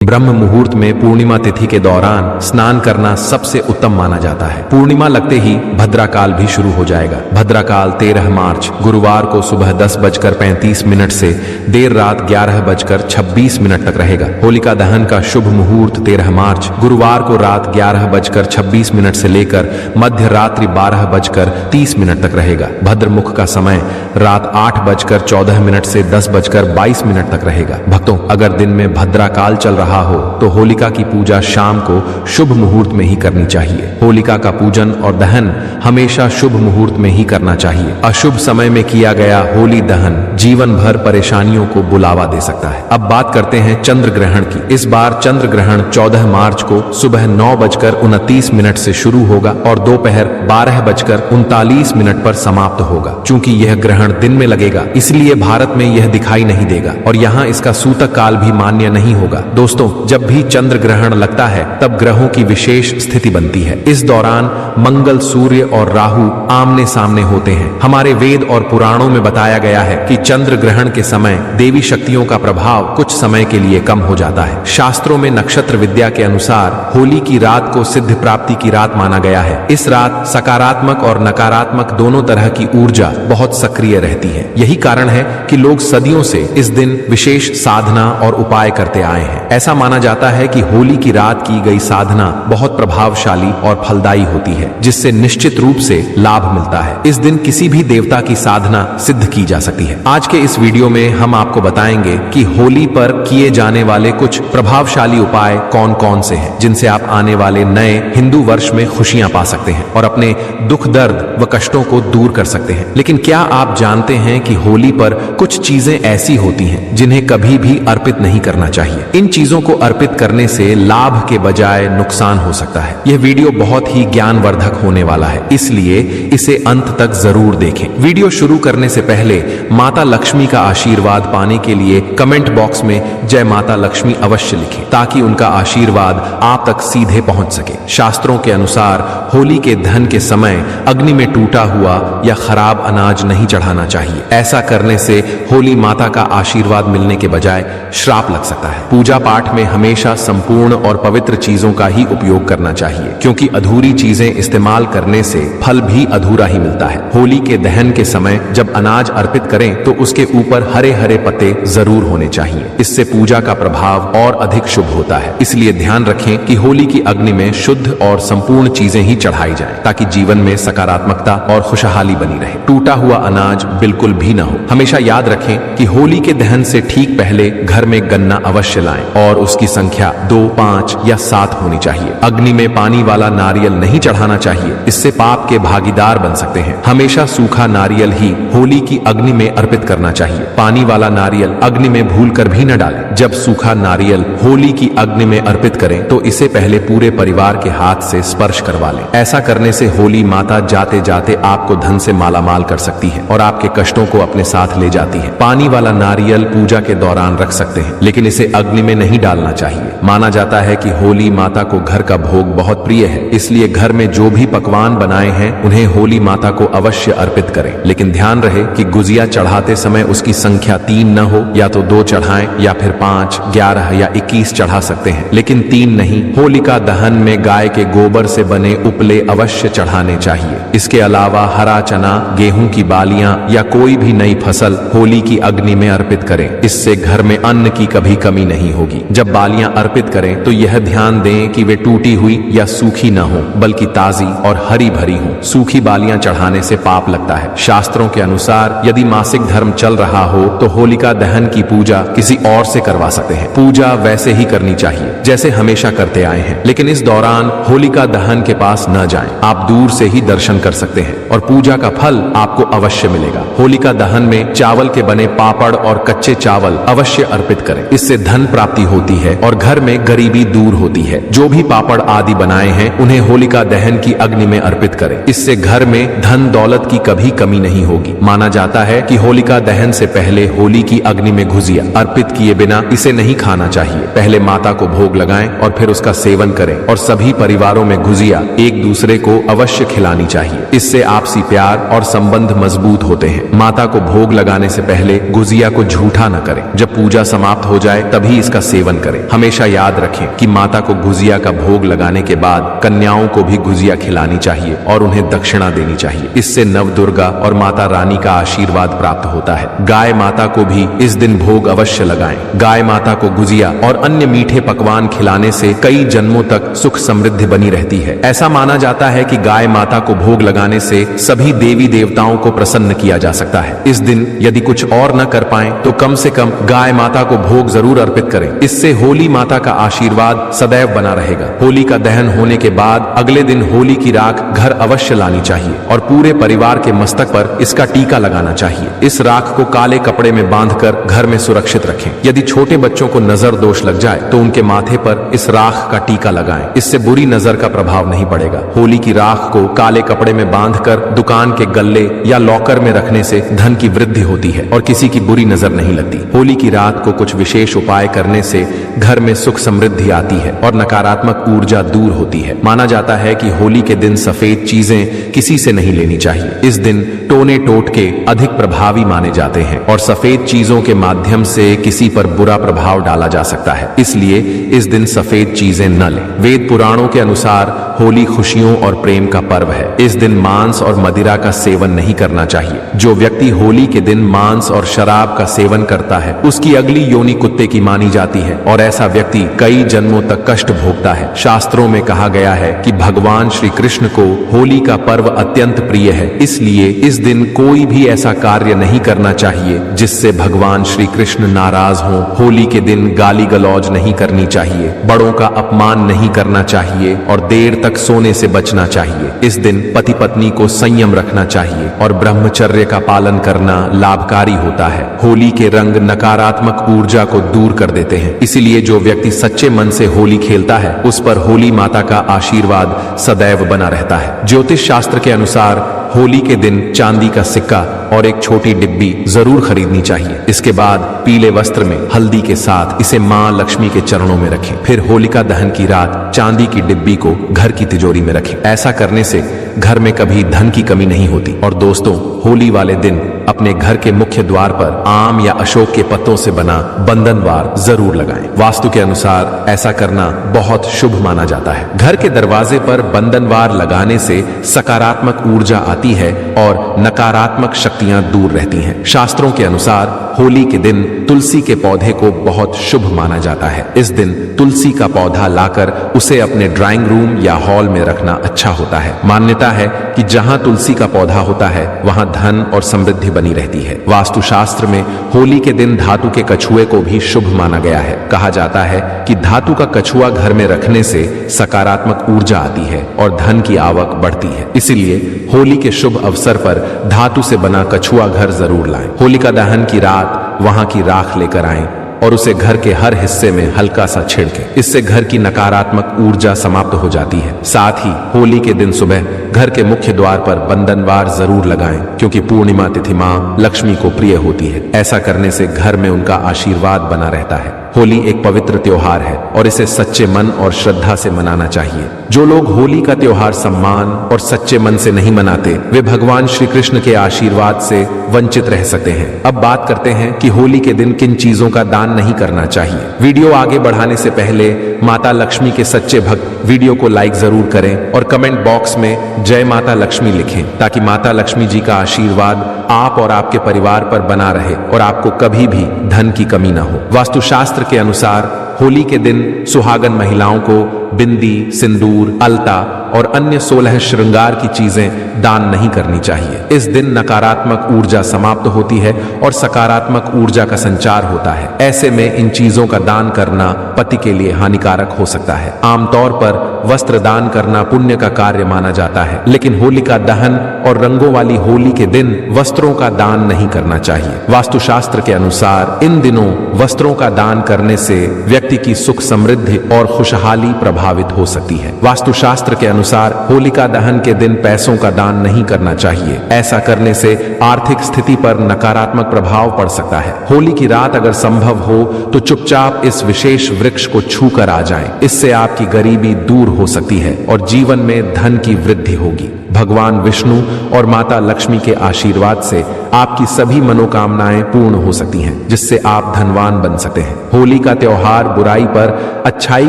ब्रह्म मुहूर्त में पूर्णिमा तिथि के दौरान स्नान करना सबसे उत्तम माना जाता है। पूर्णिमा लगते ही भद्राकाल भी शुरू हो जाएगा। भद्राकाल 13 मार्च गुरुवार को सुबह 10:35 से देर रात 11:26 तक रहेगा। होलिका दहन का शुभ मुहूर्त 13 मार्च गुरुवार को रात 11:26 से लेकर मध्य रात्रि 12:30 तक रहेगा। भद्रमुख का समय रात 8:14 से 10:22 तक रहेगा। भक्तों, अगर दिन में भद्राकाल चल रहा हो तो होलिका की पूजा शाम को शुभ मुहूर्त में ही करनी चाहिए। होलिका का पूजन और दहन हमेशा शुभ मुहूर्त में ही करना चाहिए। अशुभ समय में किया गया होली दहन जीवन भर परेशानियों को बुलावा दे सकता है। अब बात करते हैं चंद्र ग्रहण की। इस बार चंद्र ग्रहण 14 मार्च को सुबह 9:29 से शुरू होगा और दोपहर 12:39 पर समाप्त होगा। चूंकि यह ग्रहण दिन में लगेगा, इसलिए भारत में यह दिखाई नहीं देगा और यहाँ इसका सूतक काल भी मान्य नहीं होगा। दोस्तों, जब भी चंद्र ग्रहण लगता है तब ग्रहों की विशेष स्थिति बनती है। इस दौरान मंगल, सूर्य और राहु आमने सामने होते हैं। हमारे वेद और पुराणों में बताया गया है कि चंद्र ग्रहण के समय देवी शक्तियों का प्रभाव कुछ समय के लिए कम हो जाता है। शास्त्रों में नक्षत्र विद्या के अनुसार होली की रात को सिद्ध प्राप्ति की रात माना गया है। इस रात सकारात्मक और नकारात्मक दोनों तरह की ऊर्जा बहुत सक्रिय रहती है। यही कारण है कि लोग सदियों से इस दिन विशेष साधना और उपाय करते आए हैं। ऐसा माना जाता है कि होली की रात की गई साधना बहुत प्रभावशाली और फलदायी होती है, जिससे निश्चित रूप से लाभ मिलता है। इस दिन किसी भी देवता की साधना सिद्ध की जा सकती है। आज के इस वीडियो में हम आपको बताएंगे कि होली पर किए जाने वाले कुछ प्रभावशाली उपाय कौन कौन से हैं, जिनसे आप आने वाले नए हिंदू वर्ष में खुशियां पा सकते हैं और अपने दुख, दर्द व कष्टों को दूर कर सकते हैं। लेकिन क्या आप जानते हैं कि होली पर कुछ चीजें ऐसी होती हैं जिन्हें कभी भी अर्पित नहीं करना चाहिए। इन चीजों को अर्पित करने से लाभ के बजाय नुकसान हो सकता है। यह वीडियो बहुत ही ज्ञानवर्धक होने वाला है, इसलिए इसे अंत तक जरूर देखें। वीडियो शुरू करने से पहले माता लक्ष्मी का आशीर्वाद पाने के लिए कमेंट बॉक्स में जय माता लक्ष्मी अवश्य लिखें, ताकि उनका आशीर्वाद आप तक सीधे पहुंच सके। शास्त्रों के अनुसार होली के दहन के समय अग्नि में टूटा हुआ या खराब अनाज नहीं चढ़ाना चाहिए। ऐसा करने से होली माता का आशीर्वाद मिलने के बजाय श्राप लग सकता है। पूजा पाठ में हमेशा संपूर्ण और पवित्र चीजों का ही उपयोग करना चाहिए, क्योंकि अधूरी चीजें इस्तेमाल करने से फल भी अधूरा ही मिलता है। होली के दहन के समय जब अनाज अर्पित करें तो उसके ऊपर हरे हरे पत्ते जरूर होने चाहिए। इससे पूजा का प्रभाव और अधिक शुभ होता है। इसलिए ध्यान रखें कि होली की अग्नि में शुद्ध और संपूर्ण चीजें ही चढ़ाई जाएं, ताकि जीवन में सकारात्मकता और खुशहाली बनी रहे। टूटा हुआ अनाज बिल्कुल भी न हो। हमेशा याद रखें कि होली के दहन से ठीक पहले घर में गन्ना अवश्य लाएं और उसकी संख्या 2, 5 या 7 होनी चाहिए। अग्नि में पानी वाला नारियल नहीं चढ़ाना चाहिए, इससे पाप के भागीदार बन सकते हैं। हमेशा सूखा नारियल ही होली की अग्नि में अर्पित करना चाहिए। पानी वाला नारियल अग्नि में भूलकर भी न डालें। जब सूखा नारियल होली की अग्नि में अर्पित करें तो इसे पहले पूरे परिवार के हाथ से स्पर्श करवा लें। ऐसा करने से होली माता जाते जाते आपको धन से मालामाल कर सकती है और आपके कष्टों को अपने साथ ले जाती है। पानी वाला नारियल पूजा के दौरान रख सकते हैं, लेकिन इसे अग्नि में नहीं डालना चाहिए। माना जाता है कि होली माता को घर का भोग बहुत प्रिय है, इसलिए घर में जो भी पकवान बनाए हैं उन्हें होली माता को अवश्य अर्पित करें। लेकिन ध्यान रहे कि गुजिया चढ़ाते समय उसकी संख्या 3 न हो। या तो 2 चढ़ाएं या फिर 5, 11 या 21 चढ़ा सकते हैं, लेकिन 3 नहीं। होलिका दहन में गाय के गोबर से बने उपले अवश्य चढ़ाने चाहिए। इसके अलावा हरा चना, गेहूं की बालियां या कोई भी नई फसल होली की अग्नि में अर्पित करें। इससे घर में अन्न की कभी कमी नहीं होगी। जब बालियां अर्पित करें तो यह ध्यान दें कि वे टूटी हुई या सूखी न हो, बल्कि ताजी और हरी भरी हो। सूखी बालियां चढ़ाने से पाप लगता है। शास्त्रों के अनुसार यदि मासिक धर्म चल रहा हो तो होलिका दहन की पूजा किसी और से करवा सकते हैं। पूजा वैसे ही करनी चाहिए जैसे हमेशा करते आए हैं, लेकिन इस दौरान होलिका दहन के पास न जाएं। आप दूर से ही दर्शन कर सकते हैं और पूजा का फल आपको अवश्य मिलेगा। होलिका दहन में चावल के बने पापड़ और कच्चे चावल अवश्य अर्पित करें। इससे धन प्राप्ति होती है और घर में गरीबी दूर होती है। जो भी पापड़ आदि बनाए हैं उन्हें होलिका दहन की अग्नि में अर्पित करें। इससे घर में धन दौलत की कभी कमी नहीं होगी। माना जाता है कि होलिका दहन से पहले होली की अग्नि में गुजिया अर्पित किए बिना इसे नहीं खाना चाहिए। पहले माता को भोग लगाएं और फिर उसका सेवन करें और सभी परिवारों में गुजिया एक दूसरे को अवश्य खिलानी चाहिए। इससे आपसी प्यार और संबंध मजबूत होते हैं। माता को भोग लगाने से पहले गुजिया को झूठा न करें। जब पूजा समाप्त हो जाए तभी इसका सेवन सेवन करें। हमेशा याद रखें कि माता को गुजिया का भोग लगाने के बाद कन्याओं को भी गुजिया खिलानी चाहिए और उन्हें दक्षिणा देनी चाहिए। इससे नवदुर्गा और माता रानी का आशीर्वाद प्राप्त होता है। गाय माता को भी इस दिन भोग अवश्य लगाएं। गाय माता को गुजिया और अन्य मीठे पकवान खिलाने से कई जन्मों तक सुख समृद्धि बनी रहती है। ऐसा माना जाता है कि गाय माता को भोग लगाने से सभी देवी देवताओं को प्रसन्न किया जा सकता है। इस दिन यदि कुछ और न कर पाएं तो कम से कम गाय माता को भोग जरूर अर्पित करें। इससे होली माता का आशीर्वाद सदैव बना रहेगा। होली का दहन होने के बाद अगले दिन होली की राख घर अवश्य लानी चाहिए और पूरे परिवार के मस्तक पर इसका टीका लगाना चाहिए। इस राख को काले कपड़े में बांधकर घर में सुरक्षित रखें। यदि छोटे बच्चों को नजर दोष लग जाए तो उनके माथे पर इस राख का टीका लगाएं। इससे बुरी नजर का प्रभाव नहीं पड़ेगा। होली की राख को काले कपड़े में बांधकर दुकान के गल्ले या लॉकर में रखने से धन की वृद्धि होती है और किसी की बुरी नजर नहीं लगती। होली की रात को कुछ विशेष उपाय करने से घर में सुख समृद्धि आती है और नकारात्मक ऊर्जा दूर होती है। माना जाता है कि होली के दिन सफेद चीजें किसी से नहीं लेनी चाहिए। इस दिन टोने टोटके अधिक प्रभावी माने जाते हैं और सफेद चीजों के माध्यम से किसी पर बुरा प्रभाव डाला जा सकता है। इसलिए इस दिन सफेद चीजें न लें। वेद पुराणों के अनुसार होली खुशियों और प्रेम का पर्व है। इस दिन मांस और मदिरा का सेवन नहीं करना चाहिए। जो व्यक्ति होली के दिन मांस और शराब का सेवन करता है उसकी अगली योनि कुत्ते की मानी जाती है और ऐसा व्यक्ति कई जन्मों तक कष्ट भोगता है। शास्त्रों में कहा गया है कि भगवान श्री कृष्ण को होली का पर्व अत्यंत प्रिय है। इसलिए इस दिन कोई भी ऐसा कार्य नहीं करना चाहिए जिससे भगवान श्री कृष्ण नाराज हों। होली के दिन गाली गलौज नहीं करनी चाहिए, बड़ों का अपमान नहीं करना चाहिए और देर तक सोने से बचना चाहिए। इस दिन पति पत्नी को संयम रखना चाहिए और ब्रह्मचर्य का पालन करना लाभकारी होता है। होली के रंग नकारात्मक ऊर्जा को दूर कर देते हैं। इसीलिए जो व्यक्ति सच्चे मन से होली खेलता है उस पर होली माता का आशीर्वाद सदैव बना रहता है। ज्योतिष शास्त्र के अनुसार होली के दिन चांदी का सिक्का और एक छोटी डिब्बी जरूर खरीदनी चाहिए। इसके बाद पीले वस्त्र में हल्दी के साथ इसे मां लक्ष्मी के चरणों में रखें। फिर होलिका दहन की रात चांदी की डिब्बी को घर की तिजोरी में रखें। ऐसा करने से घर में कभी धन की कमी नहीं होती। और दोस्तों, होली वाले दिन अपने घर के मुख्य द्वार पर आम या अशोक के पत्तों से बना बंधनवार जरूर लगाएं। वास्तु के अनुसार ऐसा करना बहुत शुभ माना जाता है। घर के दरवाजे पर बंधनवार लगाने से सकारात्मक ऊर्जा आती है और नकारात्मक शक्तियां दूर रहती हैं। शास्त्रों के अनुसार होली के दिन तुलसी के पौधे को बहुत शुभ माना जाता है। इस दिन तुलसी का पौधा लाकर उसे अपने ड्राइंग रूम या हॉल में रखना अच्छा होता है। मान्यता है कि जहां तुलसी का पौधा होता है वहां धन और समृद्धि बनी रहती है। वास्तुशास्त्र में होली के दिन धातु के कछुए को भी शुभ माना गया है। कहा जाता है कि धातु का कछुआ घर में रखने से सकारात्मक ऊर्जा आती है और धन की आवक बढ़ती है। इसीलिए होली के शुभ अवसर पर धातु से बना कछुआ घर जरूर लाएं। होलिका दहन की रात वहां की राख लेकर आएं और उसे घर के हर हिस्से में हल्का सा छिड़कें। इससे घर की नकारात्मक ऊर्जा समाप्त हो जाती है। साथ ही होली के दिन सुबह घर के मुख्य द्वार पर बंधनवार जरूर लगाएं, क्योंकि पूर्णिमा तिथि मां लक्ष्मी को प्रिय होती है। ऐसा करने से घर में उनका आशीर्वाद बना रहता है। होली एक पवित्र त्योहार है और इसे सच्चे मन और श्रद्धा से मनाना चाहिए। जो लोग होली का त्योहार सम्मान और सच्चे मन से नहीं मनाते वे भगवान श्री कृष्ण के आशीर्वाद से वंचित रह सकते हैं। अब बात करते हैं कि होली के दिन किन चीजों का दान नहीं करना चाहिए। वीडियो आगे बढ़ाने से पहले माता लक्ष्मी के सच्चे भक्त वीडियो को लाइक जरूर करें और कमेंट बॉक्स में जय माता लक्ष्मी लिखें, ताकि माता लक्ष्मी जी का आशीर्वाद आप और आपके परिवार पर बना रहे और आपको कभी भी धन की कमी ना हो। वास्तुशास्त्र के अनुसार होली के दिन सुहागन महिलाओं को बिंदी, सिंदूर, अलता और अन्य 16 श्रृंगार की चीजें दान नहीं करनी चाहिए। इस दिन नकारात्मक ऊर्जा समाप्त होती है और सकारात्मक ऊर्जा का संचार होता है। ऐसे में इन चीजों का दान करना पति के लिए हानिकारक हो सकता है। आमतौर पर वस्त्र दान करना पुण्य का कार्य माना जाता है, लेकिन होलिका दहन और रंगों वाली होली के दिन वस्त्रों का दान नहीं करना चाहिए। वास्तुशास्त्र के अनुसार इन दिनों वस्त्रों का दान करने से व्यक्ति की सुख समृद्धि और खुशहाली प्रभावित हो सकती है। वास्तुशास्त्र के अनुसार होलिका दहन के दिन पैसों का दान नहीं करना चाहिए। ऐसा करने से आर्थिक स्थिति पर नकारात्मक प्रभाव पड़ सकता है। होली की रात अगर संभव हो तो चुपचाप इस विशेष वृक्ष को छू कर आ जाएं। इससे आपकी गरीबी दूर हो सकती है और जीवन में धन की वृद्धि होगी। भगवान विष्णु और माता लक्ष्मी के आशीर्वाद से आपकी सभी मनोकामनाएं पूर्ण हो सकती हैं, जिससे आप धनवान बन सकते हैं। होली का त्योहार बुराई पर अच्छाई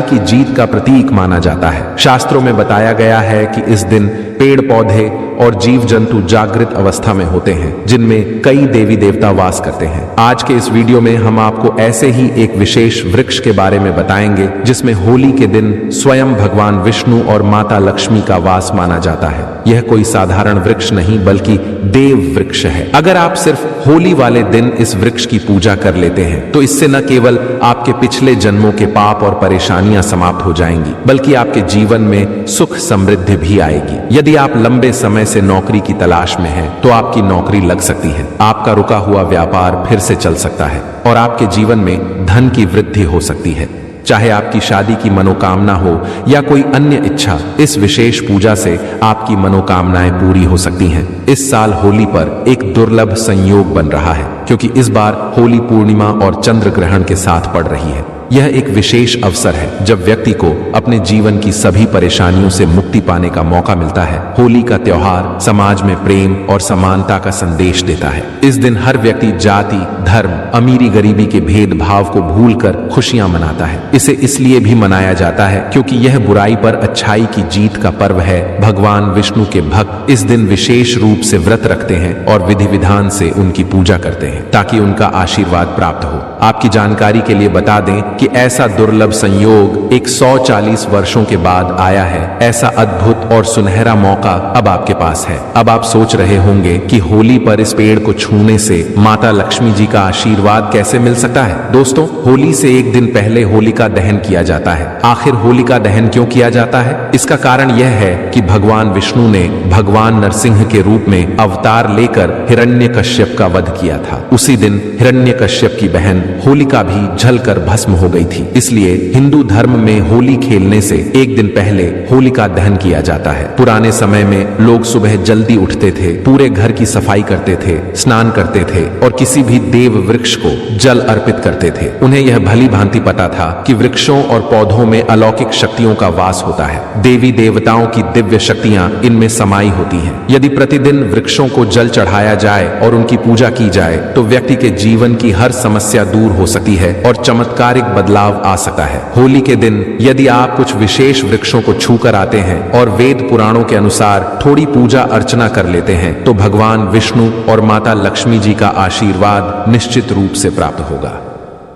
की जीत का प्रतीक माना जाता है। शास्त्रों में बताया गया है कि इस दिन पेड़ पौधे और जीव जंतु जागृत अवस्था में होते हैं, जिनमें कई देवी देवता वास करते हैं। आज के इस वीडियो में हम आपको ऐसे ही एक विशेष वृक्ष के बारे में बताएंगे, जिसमें होली के दिन स्वयं भगवान विष्णु और माता लक्ष्मी का वास माना जाता है। यह कोई साधारण वृक्ष नहीं बल्कि देव वृक्ष है। अगर आप सिर्फ होली वाले दिन इस वृक्ष की पूजा कर लेते हैं तो इससे न केवल आपके पिछले जन्मों के पाप और परेशानियां समाप्त हो जाएंगी, बल्कि आपके जीवन में सुख समृद्धि भी आएगी। यदि आप लंबे समय से नौकरी की तलाश में हैं, तो आपकी नौकरी लग सकती है, आपका रुका हुआ व्यापार फिर से चल सकता है और आपके जीवन में धन की वृद्धि हो सकती है। चाहे आपकी शादी की मनोकामना हो या कोई अन्य इच्छा, इस विशेष पूजा से आपकी मनोकामनाएं पूरी हो सकती हैं। इस साल होली पर एक दुर्लभ संयोग बन रहा है, क्योंकि इस बार होली पूर्णिमा और चंद्र ग्रहण के साथ पड़ रही है। यह एक विशेष अवसर है जब व्यक्ति को अपने जीवन की सभी परेशानियों से मुक्ति पाने का मौका मिलता है। होली का त्योहार समाज में प्रेम और समानता का संदेश देता है। इस दिन हर व्यक्ति जाति, धर्म, अमीरी गरीबी के भेदभाव को भूलकर खुशियां मनाता है। इसे इसलिए भी मनाया जाता है क्योंकि यह बुराई पर अच्छाई की जीत का पर्व है। भगवान विष्णु के भक्त इस दिन विशेष रूप से व्रत रखते हैं और विधि विधान से उनकी पूजा करते हैं, ताकि उनका आशीर्वाद प्राप्त हो। आपकी जानकारी के लिए बता दें कि ऐसा दुर्लभ संयोग 140 वर्षों के बाद आया है। ऐसा अद्भुत और सुनहरा मौका अब आपके पास है। अब आप सोच रहे होंगे कि होली पर इस पेड़ को छूने से माता लक्ष्मी जी का आशीर्वाद कैसे मिल सकता है। दोस्तों, होली से एक दिन पहले होलिका दहन किया जाता है। आखिर होलिका दहन क्यों किया जाता है? इसका कारण यह है कि भगवान विष्णु ने भगवान नरसिंह के रूप में अवतार लेकर हिरण्यकश्यप का वध किया था। उसी दिन हिरण्यकश्यप की बहन होलिका भी जलकर भस्म हो गई थी। इसलिए हिंदू धर्म में होली खेलने से एक दिन पहले होलिका दहन किया जाता है। पुराने समय में लोग सुबह जल्दी उठते थे, पूरे घर की सफाई करते थे, स्नान करते थे और किसी भी देव वृक्ष को जल अर्पित करते थे। उन्हें यह भली भांति पता था कि वृक्षों और पौधों में अलौकिक शक्तियों का वास होता है। देवी देवताओं की दिव्य शक्तियां इनमें समाई होती हैं। यदि प्रतिदिन वृक्षों को जल चढ़ाया जाए और उनकी पूजा की जाए तो व्यक्ति के जीवन की हर समस्या दूर हो सकती है और चमत्कारिक बदलाव आ सकता है। होली के दिन यदि आप कुछ विशेष वृक्षों को छूकर आते हैं और वेद पुराणों के अनुसार थोड़ी पूजा अर्चना कर लेते हैं तो भगवान विष्णु और माता लक्ष्मी जी का आशीर्वाद निश्चित रूप से प्राप्त होगा।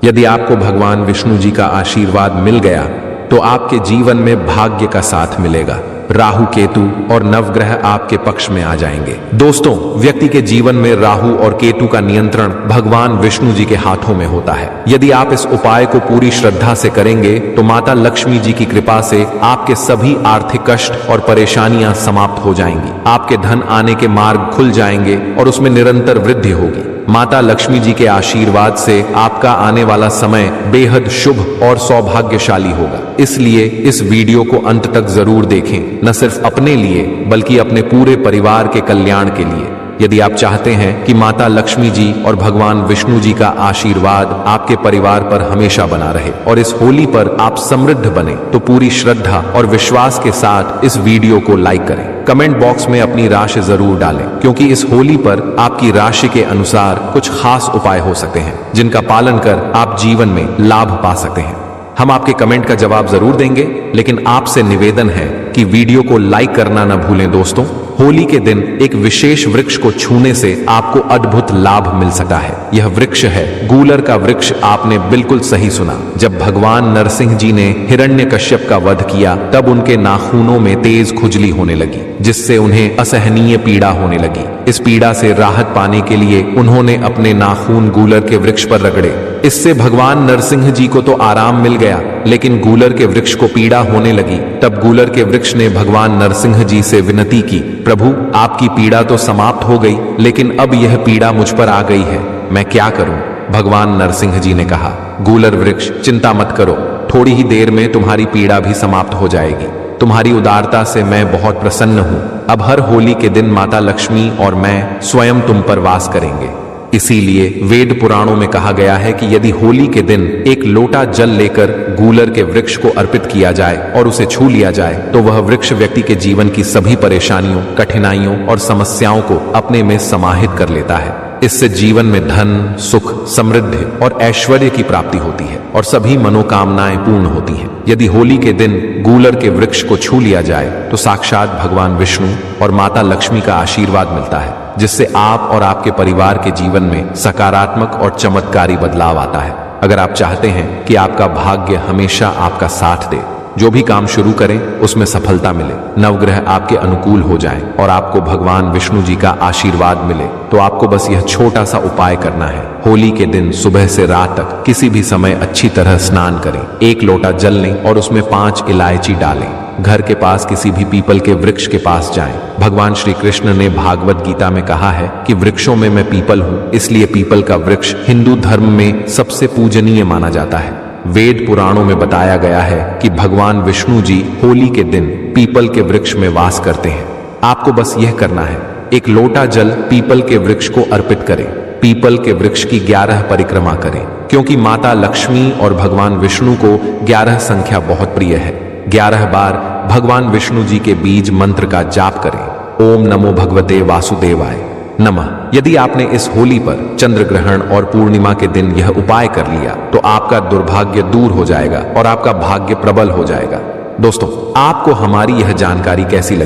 यदि आपको भगवान विष्णु जी का आशीर्वाद मिल गया तो आपके जीवन में भाग्य का साथ मिलेगा। राहु, केतु और नवग्रह आपके पक्ष में आ जाएंगे। दोस्तों, व्यक्ति के जीवन में राहु और केतु का नियंत्रण भगवान विष्णु जी के हाथों में होता है। यदि आप इस उपाय को पूरी श्रद्धा से करेंगे तो माता लक्ष्मी जी की कृपा से आपके सभी आर्थिक कष्ट और परेशानियां समाप्त हो जाएंगी। आपके धन आने के मार्ग खुल जाएंगे और उसमें निरंतर वृद्धि होगी। माता लक्ष्मी जी के आशीर्वाद से आपका आने वाला समय बेहद शुभ और सौभाग्यशाली होगा। इसलिए इस वीडियो को अंत तक जरूर देखें, न सिर्फ अपने लिए बल्कि अपने पूरे परिवार के कल्याण के लिए। यदि आप चाहते हैं कि माता लक्ष्मी जी और भगवान विष्णु जी का आशीर्वाद आपके परिवार पर हमेशा बना रहे और इस होली पर आप समृद्ध बने, तो पूरी श्रद्धा और विश्वास के साथ इस वीडियो को लाइक करें। कमेंट बॉक्स में अपनी राशि जरूर डालें, क्योंकि इस होली पर आपकी राशि के अनुसार कुछ खास उपाय हो सकते हैं जिनका पालन कर आप जीवन में लाभ पा सकते हैं। हम आपके कमेंट का जवाब जरूर देंगे, लेकिन आपसे निवेदन है कि वीडियो को लाइक करना न भूलें। दोस्तों, होली के दिन एक विशेष वृक्ष को छूने से आपको अद्भुत लाभ मिल सकता है। यह वृक्ष है गूलर का वृक्ष। आपने बिल्कुल सही सुना। जब भगवान नरसिंह जी ने हिरण्यकश्यप का वध किया तब उनके नाखूनों में तेज खुजली होने लगी, जिससे उन्हें असहनीय पीड़ा होने लगी। इस पीड़ा से राहत पाने के लिए उन्होंने अपने नाखून गूलर के वृक्ष पर रगड़े। इससे भगवान नरसिंह जी को तो आराम मिल गया, लेकिन गूलर के वृक्ष को पीड़ा होने लगी। तब गूलर के वृक्ष ने भगवान नरसिंह जी से विनती की, प्रभु, आपकी पीड़ा तो समाप्त हो गई, लेकिन अब यह पीड़ा मुझ पर आ गई है, मैं क्या करूं? भगवान नरसिंह जी ने कहा, गूलर वृक्ष, चिंता मत करो, थोड़ी ही देर में तुम्हारी पीड़ा भी समाप्त हो जाएगी। तुम्हारी उदारता से मैं बहुत प्रसन्न हूं। अब हर होली के दिन माता लक्ष्मी और मैं स्वयं तुम पर वास करेंगे। इसीलिए वेद पुराणों में कहा गया है कि यदि होली के दिन एक लोटा जल लेकर गूलर के वृक्ष को अर्पित किया जाए और उसे छू लिया जाए तो वह वृक्ष व्यक्ति के जीवन की सभी परेशानियों, कठिनाइयों और समस्याओं को अपने में समाहित कर लेता है। इससे जीवन में धन, सुख, समृद्धि और ऐश्वर्य की प्राप्ति होती है और सभी मनोकामनाएं पूर्ण होती हैं। यदि होली के दिन गूलर के वृक्ष को छू लिया जाए तो साक्षात भगवान विष्णु और माता लक्ष्मी का आशीर्वाद मिलता है, जिससे आप और आपके परिवार के जीवन में सकारात्मक और चमत्कारी बदलाव आता है। अगर आप चाहते हैं कि आपका भाग्य हमेशा आपका साथ दे, जो भी काम शुरू करें उसमें सफलता मिले, नवग्रह आपके अनुकूल हो जाएं और आपको भगवान विष्णु जी का आशीर्वाद मिले, तो आपको बस यह छोटा सा उपाय करना है। होली के दिन सुबह से रात तक किसी भी समय अच्छी तरह स्नान करें, 1 लोटा जल लें और उसमें 5 इलायची डालें। घर के पास किसी भी पीपल के वृक्ष के पास जाएं। भगवान श्री कृष्ण ने भागवत गीता में कहा है कि वृक्षों में मैं पीपल हूँ, इसलिए पीपल का वृक्ष हिंदू धर्म में सबसे पूजनीय माना जाता है। वेद पुराणों में बताया गया है कि भगवान विष्णु जी होली के दिन पीपल के वृक्ष में वास करते हैं। आपको बस यह करना है, 1 लोटा जल पीपल के वृक्ष को अर्पित करें, पीपल के वृक्ष की 11 परिक्रमा करें, क्योंकि माता लक्ष्मी और भगवान विष्णु को 11 संख्या बहुत प्रिय है। 11 बार भगवान विष्णु जी के बीज मंत्र का जाप करें। ओम नमो भगवते वासुदेवाय नमः। यदि आपने इस होली पर चंद्र ग्रहण और पूर्णिमा के दिन यह उपाय कर लिया तो आपका दुर्भाग्य दूर हो जाएगा और आपका भाग्य प्रबल हो जाएगा। दोस्तों, आपको हमारी यह जानकारी कैसी लगी?